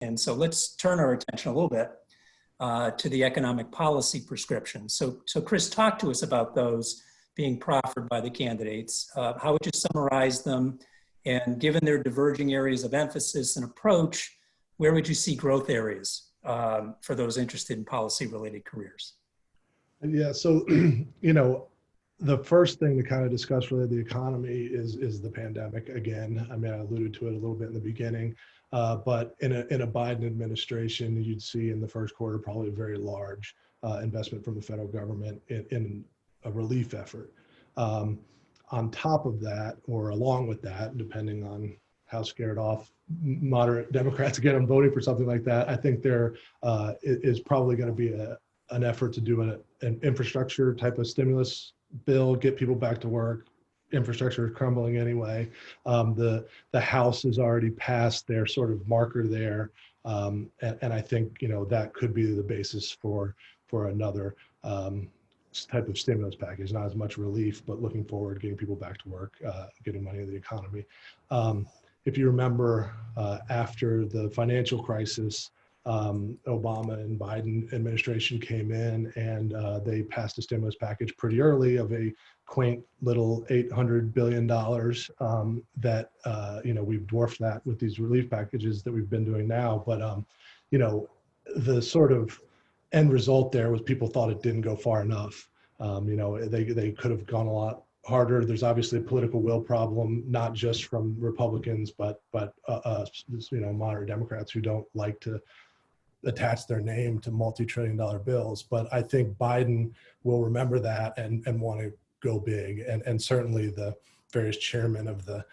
And so let's turn our attention a little bit to the economic policy prescriptions. So Chris, talk to us about those being proffered by the candidates. How would you summarize them? And given their diverging areas of emphasis and approach, where would you see growth areas for those interested in policy-related careers? Yeah, so, the first thing to kind of discuss related to the economy is the pandemic. Again, I mean, I alluded to it a little bit in the beginning, but in a Biden administration, you'd see in the first quarter probably a very large investment from the federal government in a relief effort. On top of that, or along with that, depending on how scared off moderate Democrats get on voting for something like that, I think there is probably going to be an effort to do an infrastructure type of stimulus bill, get people back to work. Infrastructure is crumbling anyway. The House has already passed their sort of marker there, and I think that could be the basis for another type of stimulus package. Not as much relief, but looking forward, getting people back to work, getting money into the economy. If you remember, after the financial crisis, Obama and Biden administration came in and they passed a stimulus package pretty early of a quaint little $800 billion that, we've dwarfed that with these relief packages that we've been doing now. But, the sort of end result there was people thought it didn't go far enough. They could have gone a lot harder. There's obviously a political will problem, not just from Republicans, but moderate Democrats who don't like to attach their name to multi-trillion-dollar bills. But I think Biden will remember that and want to go big. And certainly the various chairmen of the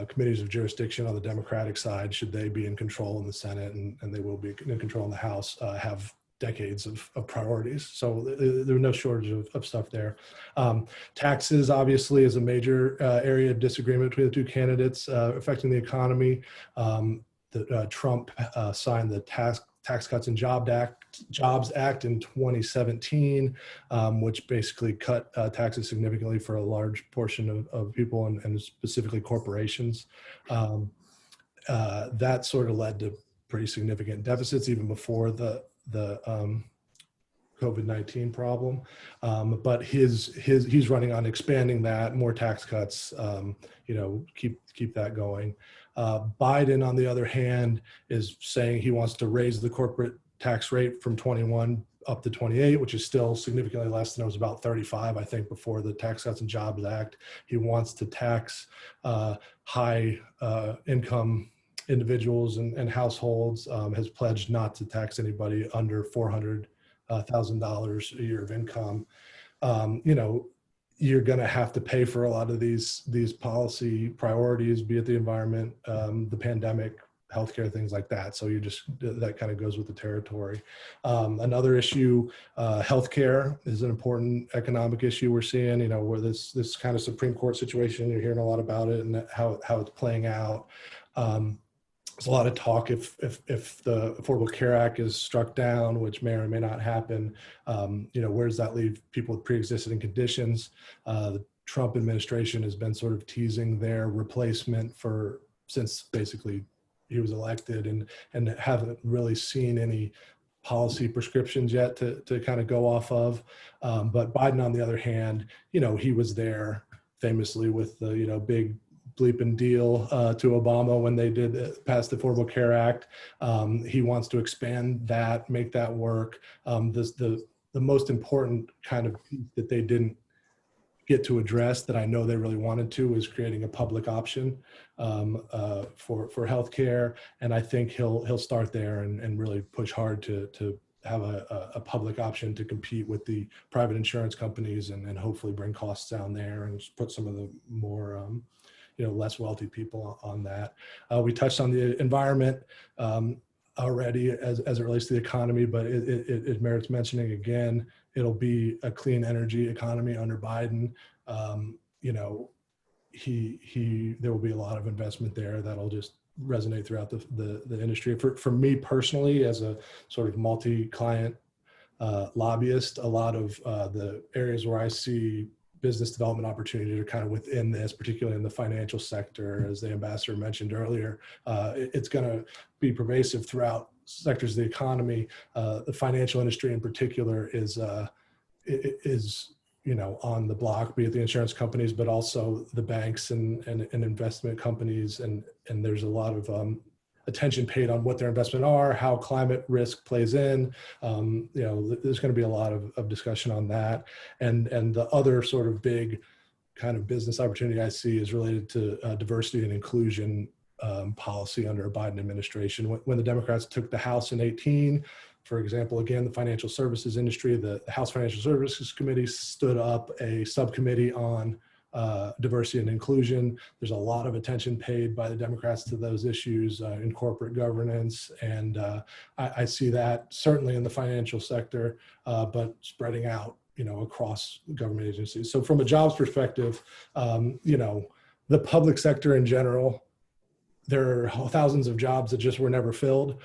committees of jurisdiction on the Democratic side, should they be in control in the Senate, and they will be in control in the House, have decades of priorities. So there are no shortage of stuff there. Taxes obviously is a major area of disagreement between the two candidates affecting the economy. Trump signed the Tax Cuts and Jobs Act in 2017, which basically cut taxes significantly for a large portion of people and specifically corporations. That sort of led to pretty significant deficits even before the COVID-19 problem. But he's running on expanding that, more tax cuts, keep that going. Biden, on the other hand, is saying he wants to raise the corporate tax rate from 21 up to 28, which is still significantly less than it was about 35, I think, before the Tax Cuts and Jobs Act. He wants to tax high income individuals and households, has pledged not to tax anybody under $400,000 a year of income. You're going to have to pay for a lot of these policy priorities, be it the environment, the pandemic, healthcare, things like that. So that kind of goes with the territory. Another issue, healthcare is an important economic issue we're seeing, where this kind of Supreme Court situation, you're hearing a lot about it and how it's playing out. There's a lot of talk if the Affordable Care Act is struck down, which may or may not happen, where does that leave people with pre-existing conditions? The Trump administration has been sort of teasing their replacement since basically he was elected, and haven't really seen any policy prescriptions yet to kind of go off of. But Biden, on the other hand, he was there famously with the, big bleeping deal to Obama when they did pass the Affordable Care Act. He wants to expand that, make that work. The most important kind of piece that they didn't get to address that I know they really wanted to was creating a public option for healthcare. And I think he'll start there and really push hard to have a public option to compete with the private insurance companies and hopefully bring costs down there and put some of the more less wealthy people on that. We touched on the environment already as it relates to the economy, but it merits mentioning again. It'll be a clean energy economy under Biden. There will be a lot of investment there that'll just resonate throughout the industry. For me personally, as a sort of multi-client lobbyist, a lot of the areas where I see business development opportunities are kind of within this, particularly in the financial sector, as the ambassador mentioned earlier. It's going to be pervasive throughout sectors of the economy. The financial industry in particular is on the block, be it the insurance companies, but also the banks and investment companies. And there's a lot of attention paid on what their investment are, how climate risk plays in. There's going to be a lot of discussion on that. And the other sort of big kind of business opportunity I see is related to diversity and inclusion policy under a Biden administration. When the Democrats took the House in 2018, for example, again, the financial services industry, the House Financial Services Committee stood up a subcommittee on diversity and inclusion. There's a lot of attention paid by the Democrats to those issues in corporate governance. And I see that certainly in the financial sector, but spreading out, across government agencies. So from a jobs perspective, the public sector in general, there are thousands of jobs that just were never filled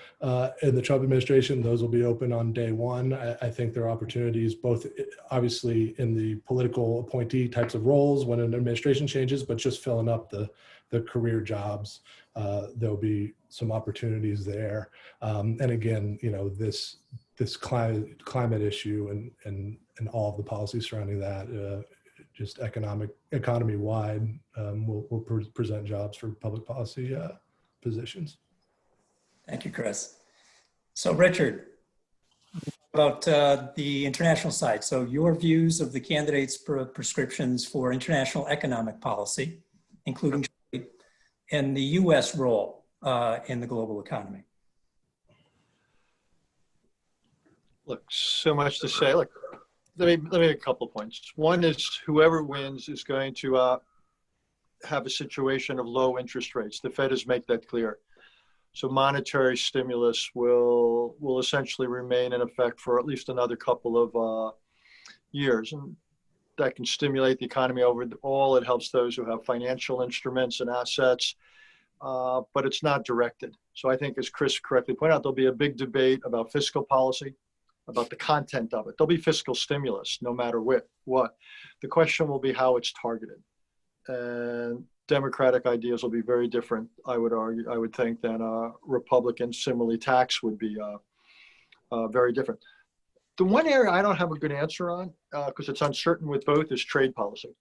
in the Trump administration. Those will be open on day one. I think there are opportunities both obviously in the political appointee types of roles when an administration changes, but just filling up the career jobs. There'll be some opportunities there. And again, this climate issue and all of the policies surrounding that, just economy-wide, will present jobs for public policy positions. Thank you, Chris. So Richard, about the international side. So your views of the candidates' prescriptions for international economic policy, including trade, and the U.S. role in the global economy. Look, so much to say. Look, let me make a couple of points. One is whoever wins is going to have a situation of low interest rates. The Fed has made that clear. So monetary stimulus will essentially remain in effect for at least another couple of years. And that can stimulate the economy overall. It helps those who have financial instruments and assets, but it's not directed. So I think, as Chris correctly pointed out, there'll be a big debate about fiscal policy, about the content of it. There'll be fiscal stimulus no matter what. The question will be how it's targeted. And Democratic ideas will be very different, I would think, than Republican similarly tax would be very different. The one area I don't have a good answer on, because it's uncertain with both, is trade policy.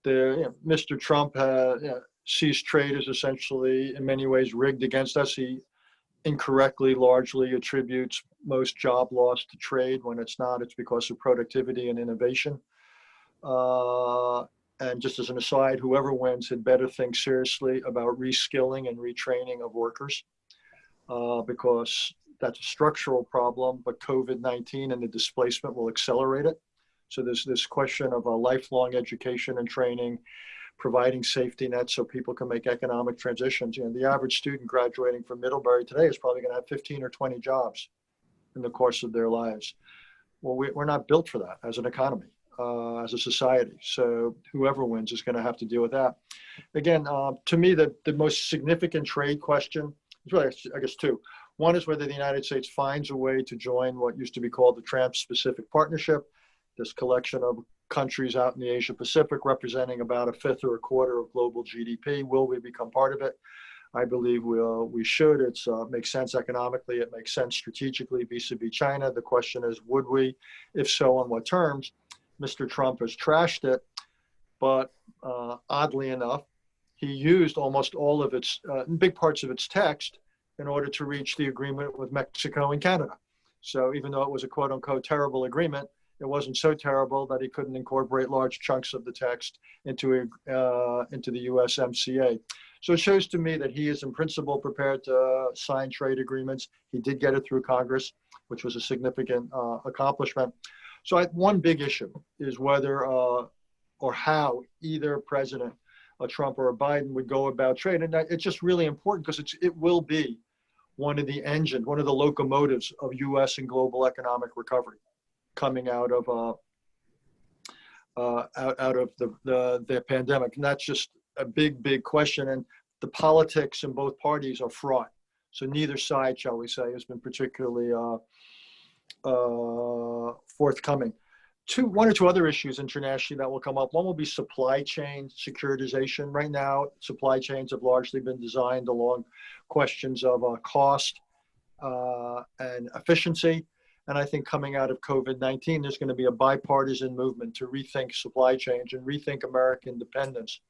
Mr. Trump sees trade as essentially, in many ways, rigged against us. He incorrectly largely attributes most job loss to trade. When it's not, it's because of productivity and innovation. And just as an aside, whoever wins had better think seriously about reskilling and retraining of workers, because that's a structural problem, but COVID-19 and the displacement will accelerate it. So there's this question of a lifelong education and training, providing safety nets so people can make economic transitions. The average student graduating from Middlebury today is probably going to have 15 or 20 jobs in the course of their lives. Well, we're not built for that as an economy, as a society. So whoever wins is going to have to deal with that. Again, to me, the most significant trade question is really, I guess, two. One is whether the United States finds a way to join what used to be called the Trans-Pacific Partnership, this collection of countries out in the Asia Pacific representing about a fifth or a quarter of global GDP. Will we become part of it? I believe we should. It makes sense economically. It makes sense strategically vis-a-vis China. The question is, would we? If so, on what terms? Mr. Trump has trashed it, but oddly enough, he used almost all of its, big parts of its text in order to reach the agreement with Mexico and Canada. So even though it was a quote unquote terrible agreement, it wasn't so terrible that he couldn't incorporate large chunks of the text into the USMCA. So it shows to me that he is in principle prepared to sign trade agreements. He did get it through Congress, which was a significant accomplishment. So one big issue is whether or how either President Trump or Biden would go about trade. And it's just really important because it will be one of the locomotives of U.S. and global economic recovery coming out of the pandemic. And that's just a big question. And the politics in both parties are fraught. So neither side, shall we say, has been particularly forthcoming. one or two other issues internationally that will come up. One will be supply chain securitization. Right now, supply chains have largely been designed along questions of cost and efficiency. And I think coming out of COVID-19, there's going to be a bipartisan movement to rethink supply chains and rethink American dependence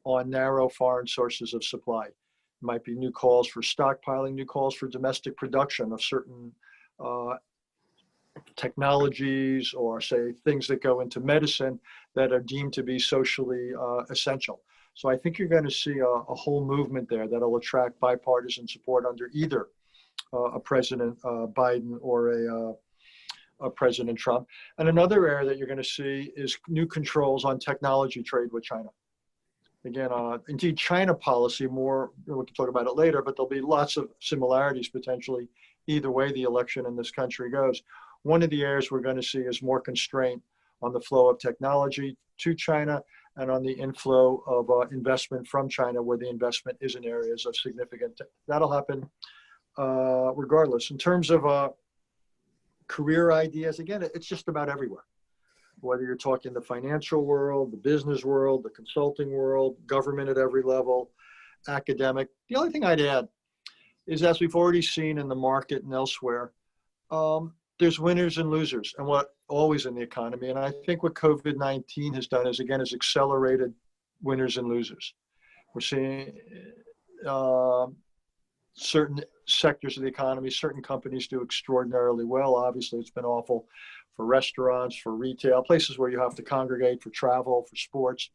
on narrow foreign sources of supply. It might be new calls for stockpiling, new calls for domestic production of certain technologies, or say things that go into medicine that are deemed to be socially essential. So I think you're going to see a whole movement there that'll attract bipartisan support under either a President Biden or a President Trump. And another area that you're going to see is new controls on technology trade with China. Again, indeed, China policy more, we can talk about it later, but there'll be lots of similarities potentially either way the election in this country goes. One of the areas we're going to see is more constraint on the flow of technology to China and on the inflow of investment from China, where the investment is in areas of significant. That'll happen regardless. In terms of career ideas, again, it's just about everywhere. Whether you're talking the financial world, the business world, the consulting world, government at every level, academic. The only thing I'd add is, as we've already seen in the market and elsewhere, there's winners and losers, and what always in the economy. And I think what COVID-19 has done is, again, has accelerated winners and losers. We're seeing certain sectors of the economy, certain companies do extraordinarily well. Obviously, it's been awful for restaurants, for retail, places where you have to congregate, for travel, for sports.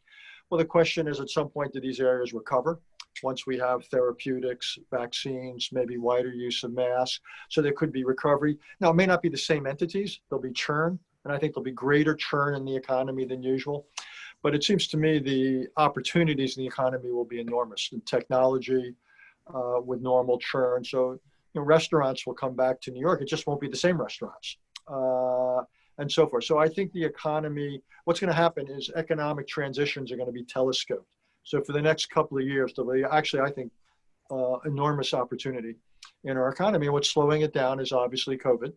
Well, the question is, at some point, do these areas recover? Once we have therapeutics, vaccines, maybe wider use of masks, so there could be recovery. Now, it may not be the same entities. There'll be churn, and I think there'll be greater churn in the economy than usual. But it seems to me the opportunities in the economy will be enormous. In technology, with normal churn. So, restaurants will come back to New York. It just won't be the same restaurants, and so forth. So I think the economy, what's going to happen is economic transitions are going to be telescoped. So for the next couple of years, there'll be actually, I think, enormous opportunity in our economy. And what's slowing it down is obviously COVID.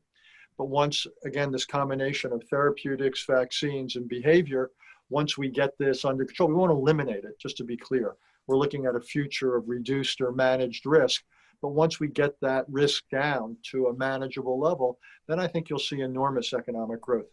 But once, again, this combination of therapeutics, vaccines, and behavior, once we get this under control, we won't eliminate it, just to be clear. We're looking at a future of reduced or managed risk. But once we get that risk down to a manageable level, then I think you'll see enormous economic growth.